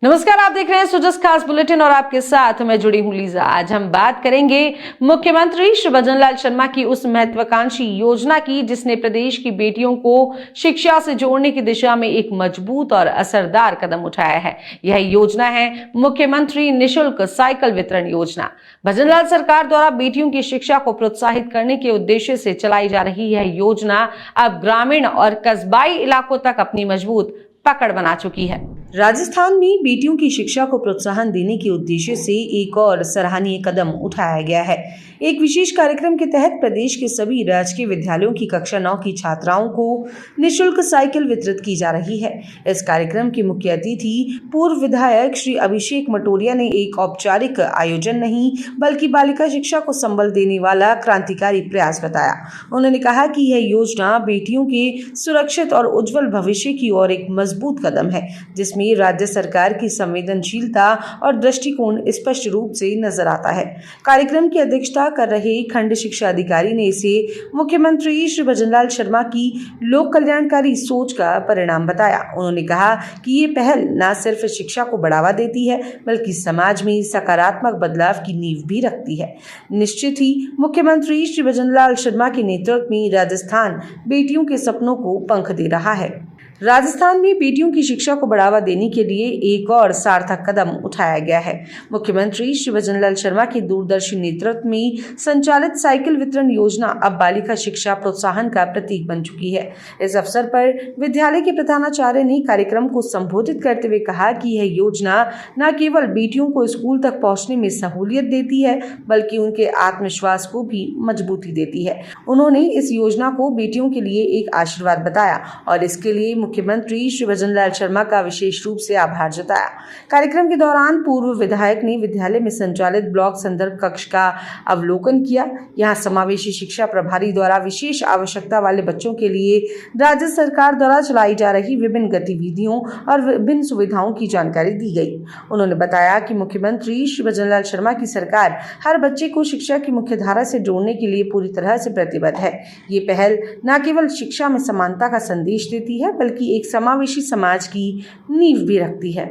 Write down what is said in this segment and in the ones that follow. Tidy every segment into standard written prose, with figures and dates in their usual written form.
नमस्कार, आप देख रहे हैं सुजस खास बुलेटिन और आपके साथ मैं जुड़ी हूं लीजा। आज हम बात करेंगे मुख्यमंत्री श्री भजनलाल शर्मा की उस महत्वाकांक्षी योजना की जिसने प्रदेश की बेटियों को शिक्षा से जोड़ने की दिशा में एक मजबूत और असरदार कदम उठाया है। यह योजना है मुख्यमंत्री निःशुल्क साइकिल वितरण योजना। भजनलाल सरकार द्वारा बेटियों की शिक्षा को प्रोत्साहित करने के उद्देश्य से चलाई जा रही यह योजना अब ग्रामीण और कस्बाई इलाकों तक अपनी मजबूत पकड़ बना चुकी है। राजस्थान में बेटियों की शिक्षा को प्रोत्साहन देने के उद्देश्य से एक और सराहनीय कदम उठाया गया है। एक विशेष कार्यक्रम के तहत प्रदेश के सभी राजकीय विद्यालयों की कक्षा 9 की छात्राओं को निःशुल्क साइकिल वितरित की जा रही है। इस कार्यक्रम के मुख्य अतिथि पूर्व विधायक श्री अभिषेक मटोरिया ने एक औपचारिक आयोजन नहीं बल्कि बालिका शिक्षा को संबल देने वाला क्रांतिकारी प्रयास बताया। उन्होंने कहा कि यह योजना बेटियों के सुरक्षित और उज्जवल भविष्य की ओर एक मजबूत कदम है, जिसमें राज्य सरकार की संवेदनशीलता और दृष्टिकोण स्पष्ट रूप से नजर आता है। कार्यक्रम की अध्यक्षता कर रहे खंड शिक्षा अधिकारी ने इसे मुख्यमंत्री श्री भजनलाल शर्मा की लोक कल्याणकारी सोच का परिणाम बताया। उन्होंने कहा कि ये पहल न सिर्फ शिक्षा को बढ़ावा देती है बल्कि समाज में सकारात्मक बदलाव की नींव भी रखती है। निश्चित ही मुख्यमंत्री श्री भजनलाल शर्मा के नेतृत्व में राजस्थान बेटियों के सपनों को पंख दे रहा है। राजस्थान में बेटियों की शिक्षा को बढ़ावा देने के लिए एक और सार्थक कदम उठाया गया है। मुख्यमंत्री श्री भजनलाल शर्मा के दूरदर्शी नेतृत्व में संचालित साइकिल वितरण योजना अब बालिका शिक्षा प्रोत्साहन का प्रतीक बन चुकी है। इस अवसर पर विद्यालय के प्रधानाचार्य ने कार्यक्रम को संबोधित करते हुए कहा कि यह योजना न केवल बेटियों को स्कूल तक पहुंचने में सहूलियत देती है बल्कि उनके आत्मविश्वास को भी मजबूती देती है। उन्होंने इस योजना को बेटियों के लिए एक आशीर्वाद बताया और इसके लिए मुख्यमंत्री श्री भजनलाल शर्मा का विशेष रूप से आभार जताया। कार्यक्रम के दौरान पूर्व विधायक ने विद्यालय में संचालित ब्लॉक संदर्भ कक्ष का अवलोकन किया। यहाँ समावेशी शिक्षा प्रभारी द्वारा विशेष आवश्यकता वाले बच्चों के लिए राज्य सरकार द्वारा चलाई जा रही विभिन्न गतिविधियों और विभिन्न सुविधाओं की जानकारी दी गई। उन्होंने बताया कि मुख्यमंत्री श्री भजनलाल शर्मा की सरकार हर बच्चे को शिक्षा की मुख्य धारा से जोड़ने के लिए पूरी तरह से प्रतिबद्ध है। ये पहल न केवल शिक्षा में समानता का संदेश देती है बल्कि एक समावेशी समाज की नींव भी रखती है।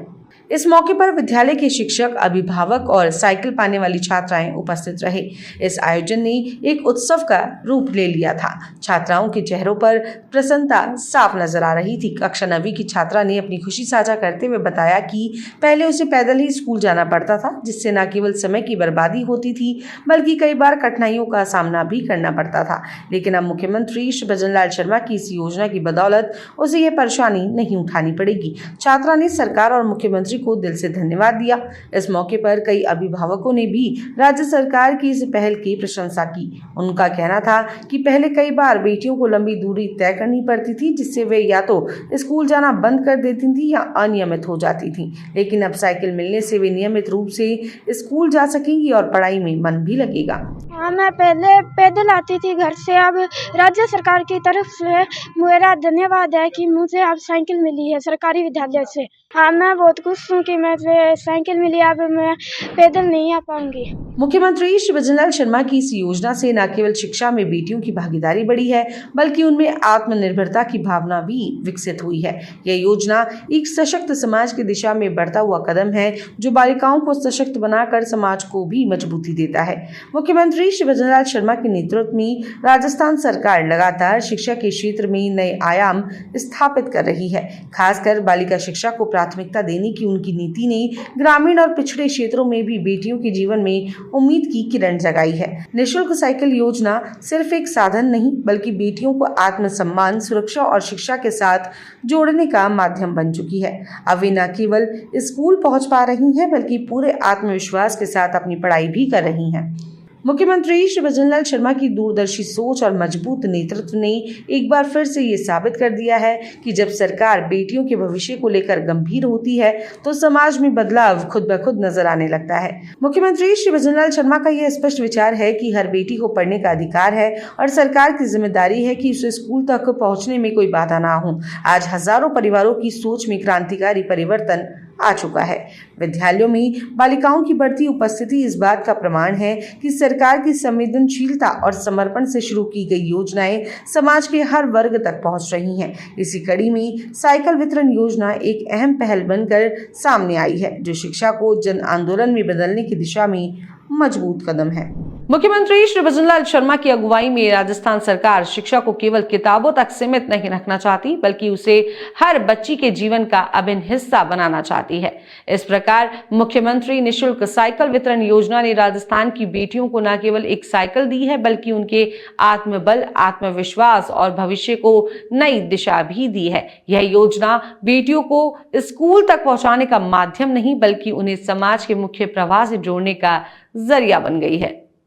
इस मौके पर विद्यालय के शिक्षक, अभिभावक और साइकिल पाने वाली छात्राएं उपस्थित रहे। इस आयोजन ने एक उत्सव का रूप ले लिया था। छात्राओं के चेहरों पर प्रसन्नता साफ नजर आ रही थी। कक्षा 9वीं की छात्रा ने अपनी खुशी साझा करते हुए बताया कि पहले उसे पैदल ही स्कूल जाना पड़ता था, जिससे न केवल समय की बर्बादी होती थी बल्कि कई बार कठिनाइयों का सामना भी करना पड़ता था। लेकिन अब मुख्यमंत्री श्री भजनलाल शर्मा की इस योजना की बदौलत उसे यह परेशानी नहीं उठानी पड़ेगी। छात्रा ने सरकार और मुख्यमंत्री को दिल से धन्यवाद दिया। इस मौके पर कई अभिभावकों ने भी राज्य सरकार की इस पहल की प्रशंसा की। उनका कहना था कि पहले कई बार बेटियों को लंबी दूरी तय करनी पड़ती थी, जिससे वे या तो स्कूल जाना बंद कर देती थी या अनियमित हो जाती थी। लेकिन अब साइकिल मिलने से वे नियमित रूप से स्कूल जा सकेंगी और पढ़ाई में मन भी लगेगा। हाँ, मैं पहले पैदल आती थी घर से। अब राज्य सरकार की तरफ से मेरा धन्यवाद है कि मुझे अब साइकिल मिली है सरकारी विद्यालय से। हाँ, मैं बहुत खुश हूँ कि मुझे साइकिल मिली। अब मैं पैदल नहीं आ पाऊंगी। मुख्यमंत्री श्री भजनलाल शर्मा की इस योजना से न केवल शिक्षा में बेटियों की भागीदारी बढ़ी है बल्कि उनमें आत्मनिर्भरता की भावना भी विकसित हुई है। यह योजना एक सशक्त समाज की दिशा में बढ़ता हुआ कदम है जो बालिकाओं को सशक्त बनाकर समाज को भी मजबूती देता है। मुख्यमंत्री श्री भजनलाल शर्मा के नेतृत्व में राजस्थान सरकार लगातार शिक्षा के क्षेत्र में नए आयाम स्थापित कर रही है। खासकर बालिका शिक्षा को प्राथमिकता देने की उनकी नीति ने ग्रामीण और पिछड़े क्षेत्रों में भी बेटियों के जीवन में उम्मीद की किरण जगाई है। निःशुल्क साइकिल योजना सिर्फ एक साधन नहीं बल्कि बेटियों को आत्मसम्मान, सुरक्षा और शिक्षा के साथ जोड़ने का माध्यम बन चुकी है। अब वे न केवल स्कूल पहुंच पा रही हैं बल्कि पूरे आत्मविश्वास के साथ अपनी पढ़ाई भी कर रही हैं। मुख्यमंत्री श्री भजनलाल शर्मा की दूरदर्शी सोच और मजबूत नेतृत्व ने एक बार फिर से ये साबित कर दिया है कि जब सरकार बेटियों के भविष्य को लेकर गंभीर होती है तो समाज में बदलाव खुद ब खुद नजर आने लगता है। मुख्यमंत्री श्री भजनलाल शर्मा का यह स्पष्ट विचार है कि हर बेटी को पढ़ने का अधिकार है और सरकार की जिम्मेदारी है कि उसे स्कूल तक पहुंचने में कोई बाधा ना हो। आज हजारों परिवारों की सोच में क्रांतिकारी परिवर्तन आ चुका है। विद्यालयों में बालिकाओं की बढ़ती उपस्थिति इस बात का प्रमाण है कि सरकार की संवेदनशीलता और समर्पण से शुरू की गई योजनाएं समाज के हर वर्ग तक पहुंच रही हैं। इसी कड़ी में साइकिल वितरण योजना एक अहम पहल बनकर सामने आई है, जो शिक्षा को जन आंदोलन में बदलने की दिशा में मजबूत कदम है। मुख्यमंत्री श्री भजनलाल शर्मा की अगुवाई में राजस्थान सरकार शिक्षा को केवल किताबों तक सीमित नहीं रखना चाहती, बल्कि उसे हर बच्ची के जीवन का अभिन्न हिस्सा बनाना चाहती है। इस प्रकार मुख्यमंत्री निःशुल्क साइकिल वितरण योजना ने राजस्थान की बेटियों को न केवल एक साइकिल दी है, बल्कि उनके आत्मबल, आत्मविश्वास और भविष्य को नई दिशा भी दी है। यह योजना बेटियों को स्कूल तक पहुंचाने का माध्यम नहीं, बल्कि उन्हें समाज के मुख्य प्रवाह से जोड़ने का जरिया बन गई है।